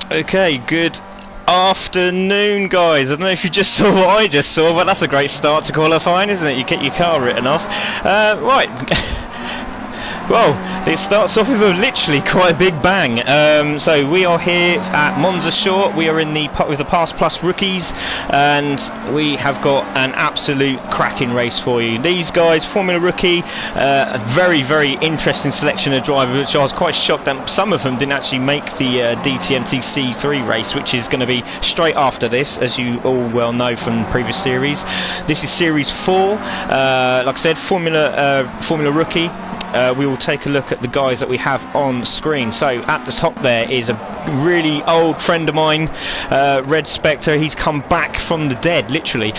Okay, good afternoon, guys. I don't know if you just saw what I just saw, but that's a great start to qualifying, isn't it? You get your car written off. Right. Well, it starts off with literally quite a big bang. So we are here at Monza Short. We are with the Pass Plus rookies, and we have got an absolute cracking race for you. These guys, Formula Rookie, a very, very interesting selection of drivers, which I was quite shocked that some of them didn't actually make the DTMT C3 race, which is going to be straight after this, as you all well know from previous series. This is Series 4. Like I said, Formula Rookie. We will take a look at the guys that we have on screen. So at the top there is a really old friend of mine, Red Spectre. He's come back from the dead, literally,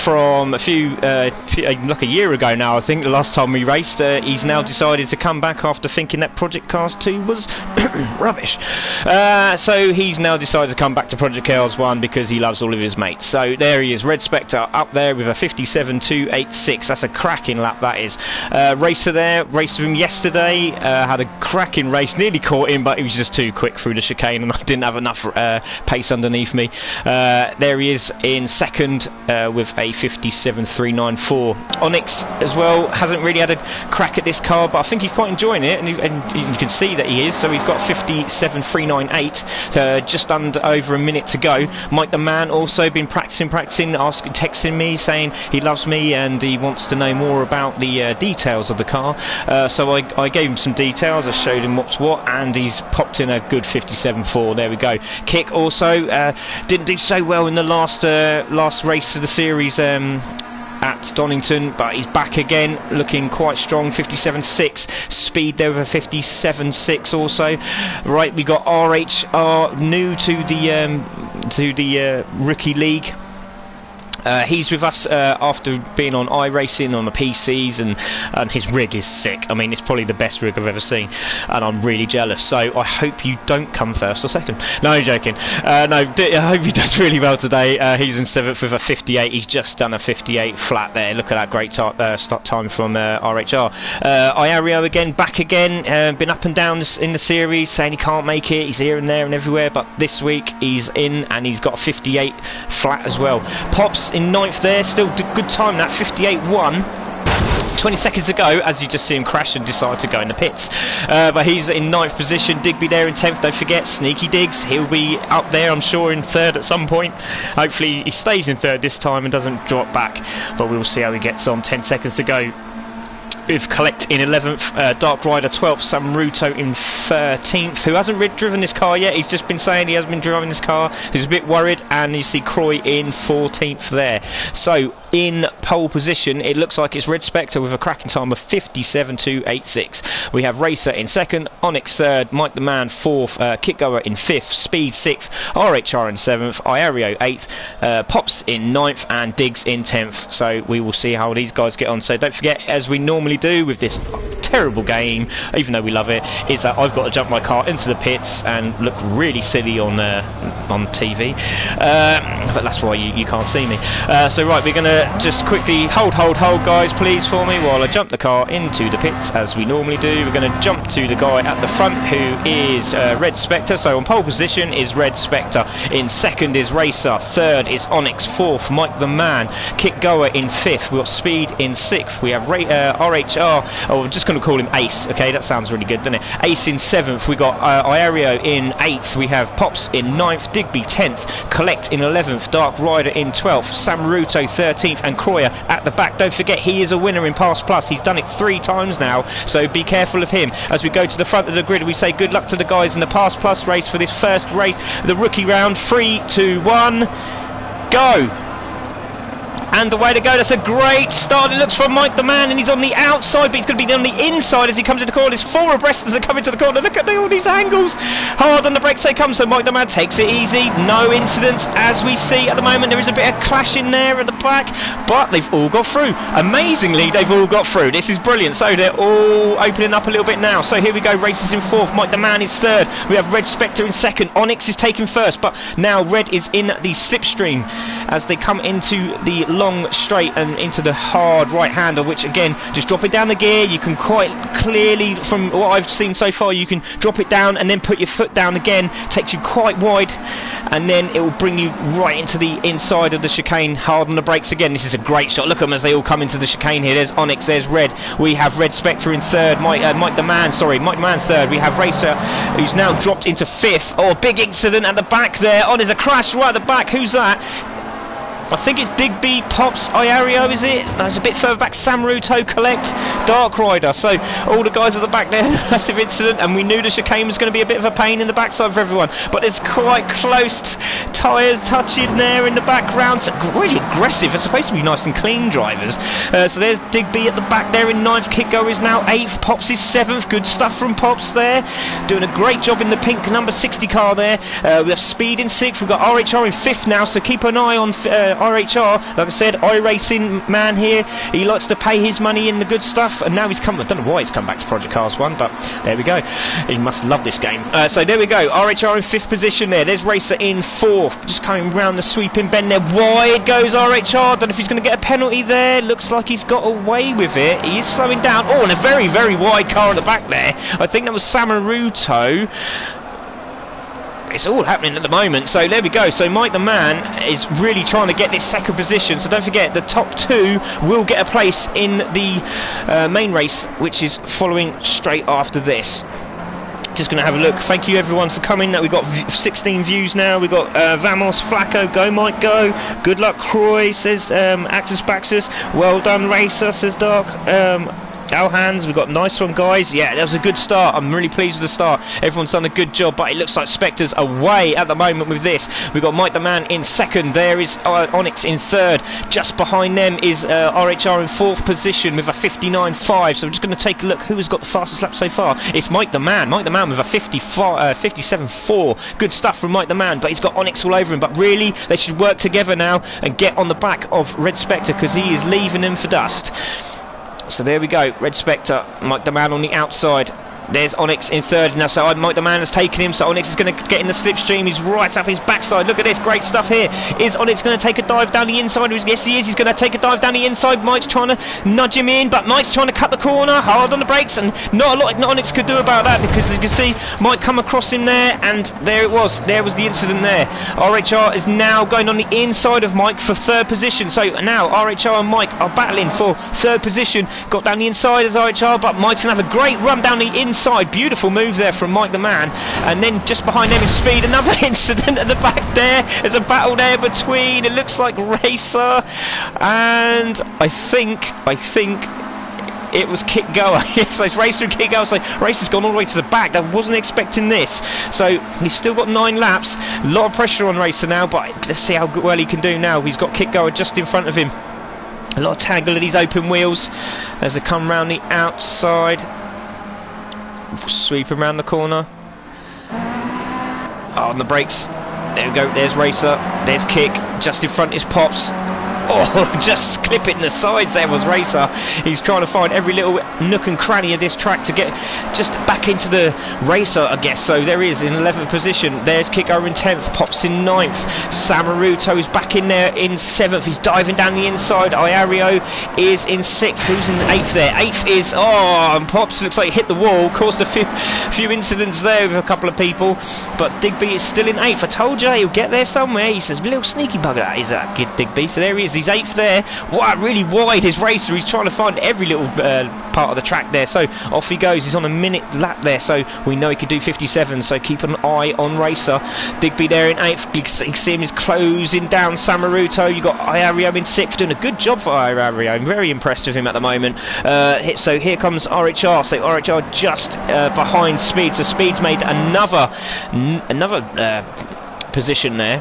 from like a year ago now, I think, the last time we raced. He's now decided to come back after thinking that Project Cars 2 was rubbish. So he's now decided to come back to Project Cars 1 because he loves all of his mates. So there he is, Red Spectre, up there with a 57.286. That's a cracking lap, that is. Racer there, raced with him yesterday, had a cracking race, nearly caught him, but he was just too quick through the chicane and I didn't have enough pace underneath me. There he is in second with a 57.394. Onyx as well hasn't really had a crack at this car, but I think he's quite enjoying it, and you can see that he is. So he's got 57.398, just under over a minute to go. Mike the Man also been practicing, texting me saying he loves me and he wants to know more about the details of the car. So I gave him some details, I showed him what's what, and he's popped in a good 57.4. There we go. Kick also didn't do so well in the last race of the series at Donington, but he's back again, looking quite strong. 57.6. Speed there with a 57.6 also. Right, we got RHR, new to the rookie league. He's with us after being on iRacing on the PCs, and his rig is sick. I mean, it's probably the best rig I've ever seen, and I'm really jealous. So I hope you don't come first or second. No, I'm joking. I hope he does really well today. He's in 7th with a 58. He's just done a 58 flat there. Look at that great start time from RHR. Iario again, back again. Been up and down in the series, saying he can't make it. He's here and there and everywhere, but this week he's in, and he's got a 58 flat as well. Pops in 9th there, still good time, that 58.1. 20 seconds to go, as you just see him crash and decide to go in the pits. But he's in 9th position. Digby there in 10th. Don't forget, Sneaky Diggs. He'll be up there, I'm sure, in 3rd at some point. Hopefully he stays in 3rd this time and doesn't drop back. But we'll see how he gets on. 10 seconds to go. With Collect in 11th, Dark Rider 12th, Sam Ruto in 13th, who hasn't driven this car yet. He's just been saying he hasn't been driving this car. He's a bit worried, and you see Croy in 14th there. So in pole position, it looks like it's Red Spectre with a cracking time of 57.286. We have Racer in 2nd, Onyx 3rd, Mike the Man 4th, Kitgoer in 5th, Speed 6th, RHR in 7th, Iario 8th, Pops in 9th, and Diggs in 10th. So we will see how these guys get on. So don't forget, as we normally do with this terrible game, even though we love it, is that I've got to jump my car into the pits and look really silly on TV, but that's why you can't see me. So right, we're gonna just quickly hold guys, please, for me while I jump the car into the pits as we normally do. We're going to jump to the guy at the front, who is Red Spectre. So on pole position is Red Spectre, in 2nd is Racer, 3rd is Onyx, 4th Mike the Man, Kick Goer in 5th, we've got Speed in 6th, we have RHR, oh, I'm just going to call him Ace, okay, that sounds really good, doesn't it? Ace in 7th, we got Iario in 8th, we have Pops in 9th, Digby 10th, Collect in 11th, Dark Rider in 12th, Sam Ruto 13th, and Croyer at the back. Don't forget, he is a winner in Pass Plus. He's done it 3 times now, so be careful of him. As we go to the front of the grid, we say good luck to the guys in the Pass Plus race for this first race, the rookie round. 3, 2, 1, go! And the way to go, that's a great start. It looks from Mike the Man, and he's on the outside, but he's going to be on the inside as he comes into the corner. There's 4 abreast as they come into the corner. Look at all these angles. Hard on the brakes they come, so Mike the Man takes it easy. No incidents as we see at the moment. There is a bit of clash in there at the back, but they've all got through. Amazingly, they've all got through. This is brilliant. So they're all opening up a little bit now. So here we go. Racers in 4th. Mike the Man is 3rd. We have Red Spectre in 2nd. Onyx is taken 1st, but now Red is in the slipstream as they come into the long straight and into the hard right hander, which again, just drop it down the gear. You can quite clearly, from what I've seen so far, you can drop it down and then put your foot foot down again, takes you quite wide, and then it will bring you right into the inside of the chicane. Hard on the brakes again. This is a great shot. Look at them as they all come into the chicane here. There's Onyx, there's Red. We have Red Spectre in third. Mike the Man third. We have Racer, who's now dropped into fifth. Oh, big incident at the back there. Oh, there's a crash right at the back. Who's that? I think it's Digby, Pops, Iario, is it? No, it's a bit further back. Samruto, Collect, Dark Rider. So all the guys at the back there, massive incident, and we knew the chicane was going to be a bit of a pain in the backside for everyone. But there's quite close tyres touching there in the background. So really aggressive. It's supposed to be nice and clean drivers. So there's Digby at the back there in ninth. Kitgo is now eighth. Pops is seventh. Good stuff from Pops there. Doing a great job in the pink number 60 car there. We have Speed in sixth. We've got RHR in fifth now. So keep an eye on RHR, like I said, iRacing man here. He likes to pay his money in the good stuff, and now he's come. I don't know why he's come back to Project Cars 1, but there we go. He must love this game. So there we go. RHR in fifth position there. There's Racer in fourth, just coming round the sweeping bend there. Wide goes RHR. Don't know if he's going to get a penalty there. Looks like he's got away with it. He is slowing down. Oh, and a very, very wide car at the back there. I think that was Samaruto. It's all happening at the moment, so there we go. So Mike the Man is really trying to get this second position, so don't forget the top two will get a place in the main race, which is following straight after this. Just going to have a look. Thank you everyone for coming. We've got 16 views now. We've got Vamos, Flacco, Go Mike Go, Good Luck Croy, says Axis Baxis, well done Racer, says Dark. Our hands, we've got nice one guys. Yeah, that was a good start. I'm really pleased with the start. Everyone's done a good job, but it looks like Spectre's away at the moment with this. We've got Mike the Man in second. There is Onyx in third. Just behind them is RHR in fourth position with a 59.5. So I'm just going to take a look who has got the fastest lap so far. It's Mike the Man. Mike the Man with a 57.4. Good stuff from Mike the Man, but he's got Onyx all over him. But really, they should work together now and get on the back of Red Spectre, because he is leaving them for dust. So there we go, Red Spectre, Mike the Man on the outside. There's Onyx in third now, so Mike the Man has taken him, so Onyx is going to get in the slipstream. He's right up his backside. Look at this, great stuff here. Is Onyx going to take a dive down the inside? Yes, he is. He's going to take a dive down the inside. Mike's trying to nudge him in, but Mike's trying to cut the corner, hard on the brakes, and not a lot Onyx could do about that, because as you can see, Mike come across him there, and there it was. There was the incident there. RHR is now going on the inside of Mike for third position. So now RHR and Mike are battling for third position. Got down the inside as RHR, but Mike's going to have a great run down the inside. Beautiful move there from Mike the Man. And then just behind them is Speed. Another incident at the back there. There's a battle there between, it looks like Racer and I think it was Kit Goer. Yes, so it's Racer and Kit Goer. So Racer's gone all the way to the back. I wasn't expecting this. So he's still got 9 laps. A lot of pressure on Racer now, but let's see how well he can do now. He's got Kit Goer just in front of him. A lot of tangle at these open wheels as they come round the outside. Sweep around the corner. Oh, on the brakes. There we go. There's Racer. There's Kick. Just in front is Pops. Oh, just clip it in the sides there was Racer. He's trying to find every little nook and cranny of this track to get just back into the Racer, I guess. So there he is in 11th position. There's Kiko in 10th, Pops in 9th. Samaruto's back in there in 7th. He's diving down the inside. Iario is in 6th. Who's in 8th there? 8th is, oh, and Pops looks like he hit the wall. Caused a few incidents there with a couple of people. But Digby is still in 8th. I told you he'll get there somewhere. He says, little sneaky bugger that is that kid Digby. So there he is. He's 8th there. Wow, really wide his Racer. He's trying to find every little part of the track there. So off he goes. He's on a minute lap there. So we know he could do 57. So keep an eye on Racer. Digby there in 8th. You can see him is closing down Samaruto. You got Iario in 6th. Doing a good job for Iario. I'm very impressed with him at the moment. So here comes RHR. So RHR just behind Speed. So Speed's made another position there.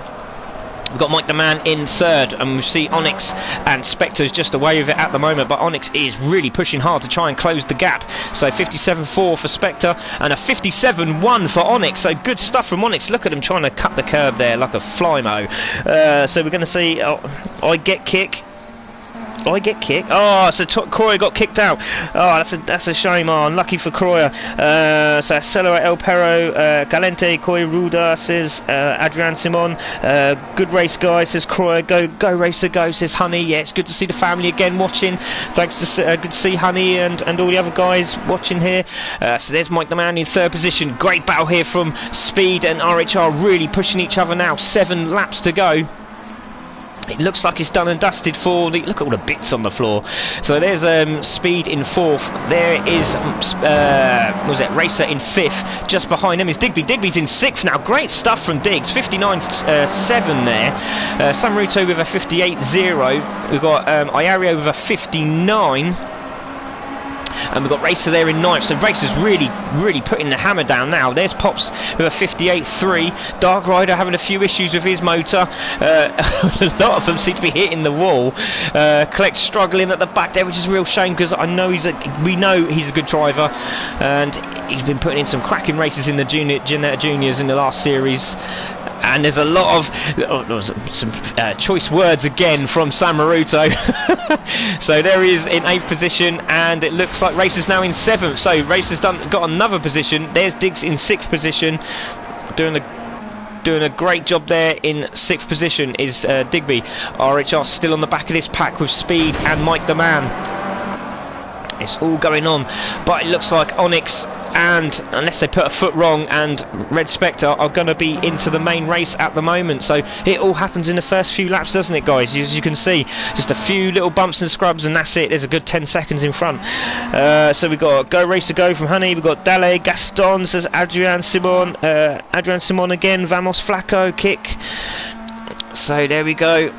We've got Mike the Man in 3rd, and we see Onyx and Spectre's just away with it at the moment, but Onyx is really pushing hard to try and close the gap. So 57.4 for Spectre and a 57.1 for Onyx. So good stuff from Onyx. Look at him trying to cut the curb there like a flymo. So we're going to see I get Kick. I get kicked? Oh, so Croyer got kicked out. Oh, that's a shame. Oh, unlucky for Croyer. So Accelerate El Perro, Galente Coiruda says Adrian Simon. Good race, guys, says Croyer. Go racer, go, says Honey. Yeah, it's good to see the family again watching. Thanks to good to see Honey and all the other guys watching here. So there's Mike the Man in third position. Great battle here from Speed and RHR, really pushing each other now. 7 laps to go. It looks like it's done and dusted for the... Look at all the bits on the floor. So there's Speed in 4th. There is... what was it? Racer in 5th. Just behind him is Digby. Digby's in 6th now. Great stuff from Diggs. 59.7 there. Samruto with a 58.0. We've got Iario with a 59. And we've got Racer there in 9th, so Racer's really putting the hammer down now. There's Pops with a 58.3. Dark Rider having a few issues with his motor. A lot of them seem to be hitting the wall. Collect's struggling at the back there, which is a real shame because we know he's a good driver, and he's been putting in some cracking races in the juniors in the last series. And there's a lot of some choice words again from Sam Maruto. So there he is in 8th position, and it looks like Racer's now in 7th. So Racer's got another position. There's Diggs in 6th position, doing a great job there. In 6th position is Digby. RHR still on the back of this pack with Speed and Mike the Man. It's all going on, but it looks like Onyx, and unless they put a foot wrong, and Red Spectre are going to be into the main race at the moment. So it all happens in the first few laps, doesn't it, guys? As you can see, just a few little bumps and scrubs, and that's it. There's a good 10 seconds in front. So we've got Go Racer Go from Honey. We've got Dale Gaston, says Adrian Simon. Adrian Simon again. Vamos Flaco kick. So there we go.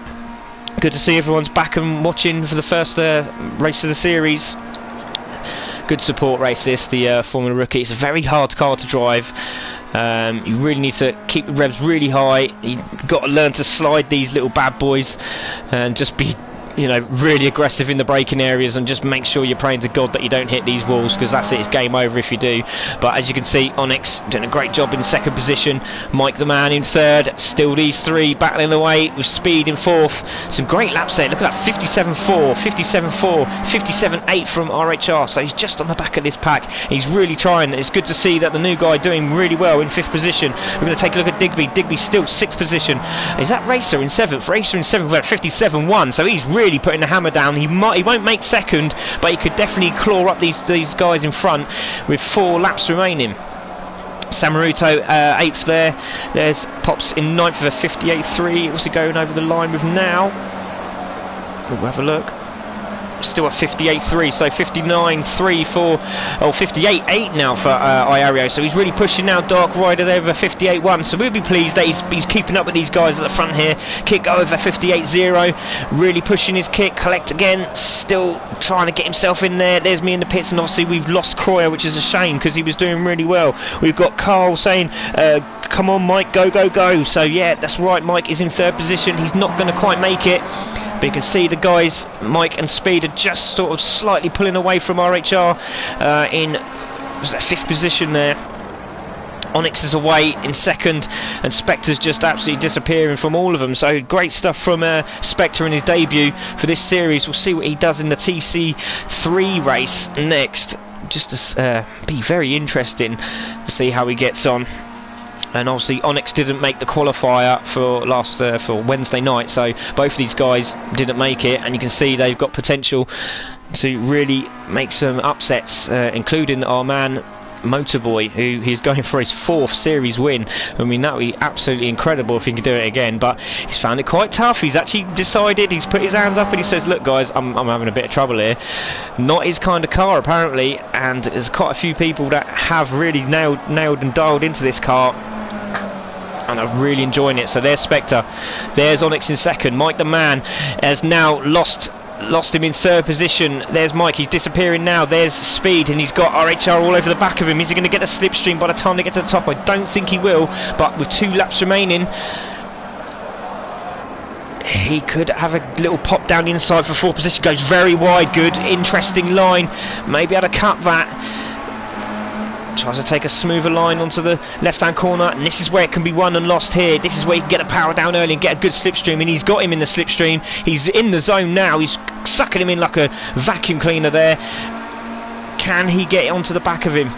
Good to see everyone's back and watching for the first race of the series. Good support race this, the Formula Rookie. It's a very hard car to drive. You really need to keep the revs really high. You've got to learn to slide these little bad boys and just be, really aggressive in the braking areas, and just make sure you're praying to God that you don't hit these walls, because that's it, it's game over if you do. But as you can see, Onyx doing a great job in 2nd position, Mike the Man in 3rd, still these 3 battling away with Speed in 4th. Some great laps there, look at that, 57.4, 57.4, 57.8 from RHR, so he's just on the back of this pack. He's really trying. It's good to see that the new guy doing really well in 5th position. We're going to take a look at Digby. Digby's still 6th position. Is that Racer in 7th? Racer in 7th, we're at 57.1, so he's really putting the hammer down. He won't make 2nd, but he could definitely claw up these guys in front with 4 laps remaining. Samaruto 8th there. There's Pops in 9th with a 58.3. What's he going over the line with now? We'll have a look. Still at 58.3, so 59.3 for, 58.8 now for Iario, so he's really pushing now. Dark Rider there with a 58.1, so we'll be pleased that he's keeping up with these guys at the front here. Kick over 58.0, really pushing his kick. Collect again, still trying to get himself in there. There's me in the pits, and obviously we've lost Croyer, which is a shame because he was doing really well. We've got Carl saying, come on Mike, go, go, go. So yeah, that's right, Mike is in 3rd position. He's not going to quite make it. But you can see the guys, Mike and Speed, are just sort of slightly pulling away from RHR in 5th position there. Onyx is away in 2nd, and Spectre's just absolutely disappearing from all of them. So great stuff from Spectre in his debut for this series. We'll see what he does in the TC3 race next. Just to be very interesting to see how he gets on. And obviously Onyx didn't make the qualifier for for Wednesday night, so both of these guys didn't make it, and you can see they've got potential to really make some upsets, including our man Motorboy, who he's going for his 4th series win. I mean, that would be absolutely incredible if he could do it again, but he's found it quite tough. He's actually decided, he's put his hands up and he says, look guys, I'm having a bit of trouble here. Not his kind of car apparently, and there's quite a few people that have really nailed and dialed into this car, and I'm really enjoying it. So there's Spectre, there's Onyx in 2nd. Mike the Man has now lost him in 3rd position. There's Mike, he's disappearing now. There's Speed, and he's got RHR all over the back of him. Is he going to get a slipstream by the time they get to the top? I don't think he will, but with 2 laps remaining, he could have a little pop down the inside for 4th position. Goes very wide, good, interesting line. Maybe able to cut that. Tries to take a smoother line onto the left-hand corner, and this is where it can be won and lost here. This is where you can get the power down early and get a good slipstream, and he's got him in the slipstream. He's in the zone now. He's sucking him in like a vacuum cleaner there. Can he get onto the back of him?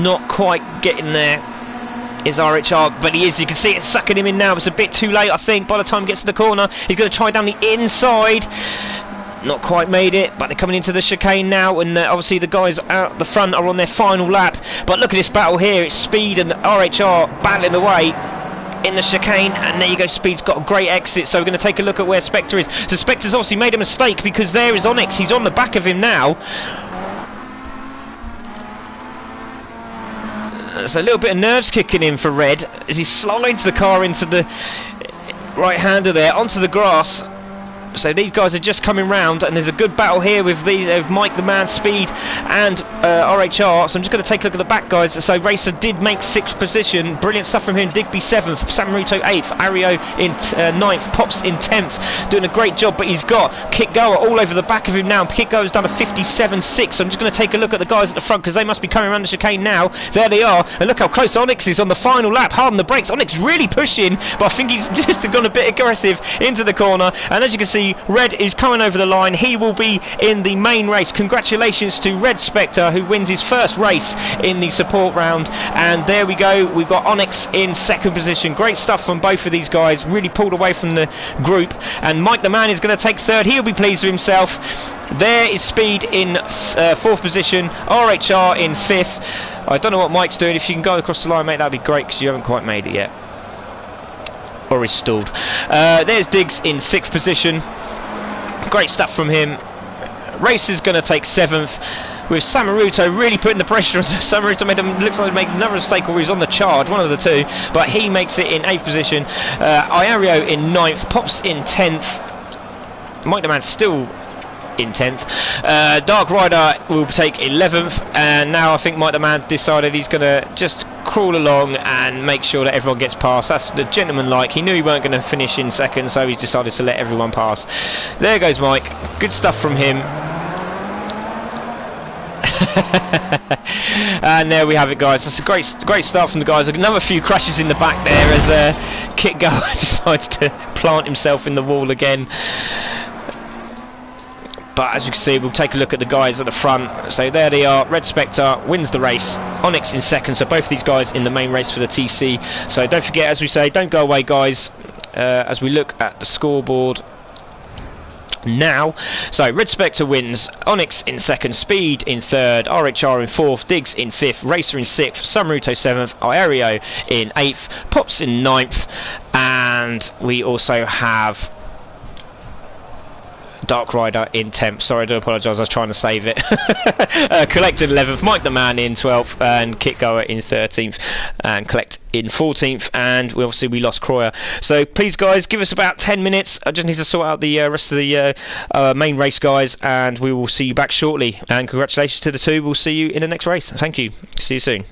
Not quite getting there is RHR, but he is. You can see it sucking him in now. It's a bit too late, I think. By the time he gets to the corner, he's going to try down the inside. Not quite made it, but they're coming into the chicane now, and obviously the guys out the front are on their final lap. But look at this battle here. It's Speed and RHR battling away in the chicane, and there you go. Speed's got a great exit, so we're going to take a look at where Spectre is. So Spectre's obviously made a mistake, because there is Onyx. He's on the back of him now. There's a little bit of nerves kicking in for Red as he slides the car into the right-hander there, onto the grass. So these guys are just coming round, and there's a good battle here with these Mike the Man, Speed and RHR. So I'm just going to take a look at the back guys. So Racer did make 6th position, brilliant stuff from him. Digby 7th, Samaruto 8th, Ario in 9th, Pops in 10th, doing a great job. But he's got Kit Goer all over the back of him now. Kit Goer's done a 57.6. So I'm just going to take a look at the guys at the front, because they must be coming around the chicane now. There they are, and look how close Onyx is on the final lap. Hard on the brakes. Onyx really pushing, but I think he's just gone a bit aggressive into the corner, and as you can see, Red is coming over the line. He will be in the main race. Congratulations to Red Spectre, who wins his first race in the support round. And there we go, we've got Onyx in 2nd position. Great stuff from both of these guys, really pulled away from the group. And Mike the Man is going to take 3rd. He'll be pleased with himself. There is Speed in 4th position, RHR in 5th. I don't know what Mike's doing. If you can go across the line, mate, that'd be great, because you haven't quite made it yet, or he's stalled. There's Diggs in 6th position. Great stuff from him. Racer's going to take 7th, with Samaruto really putting the pressure on. Samaruto looks like he made another mistake, or he's on the charge, one of the two, but he makes it in 8th position. Iario in 9th, Pops in 10th. Mike the Man still in 10th. Dark Rider will take 11th, and now I think Mike the Man decided he's going to just crawl along and make sure that everyone gets past. That's the gentleman-like. He knew he weren't going to finish in 2nd, so he's decided to let everyone pass. There goes Mike. Good stuff from him. And there we have it, guys. That's a great start from the guys. Another few crashes in the back there as Kit Goer decides to plant himself in the wall again. But as you can see, we'll take a look at the guys at the front. So there they are. Red Spectre wins the race. Onyx in 2nd. So both these guys in the main race for the TC. So don't forget, as we say, don't go away, guys, as we look at the scoreboard now. So Red Spectre wins, Onyx in 2nd, Speed in 3rd, RHR in 4th, Diggs in 5th, Racer in 6th, Samaruto 7th, Iario in 8th, Pops in 9th, and we also have Dark Rider in 10th. Sorry, I do apologise, I was trying to save it. Collected 11th, Mike the Man in 12th, and Kit Goer in 13th, and Collect in 14th, and we lost Croyer. So please, guys, give us about 10 minutes. I just need to sort out the rest of the main race, guys, and we will see you back shortly. And congratulations to the two. We'll see you in the next race. Thank you. See you soon.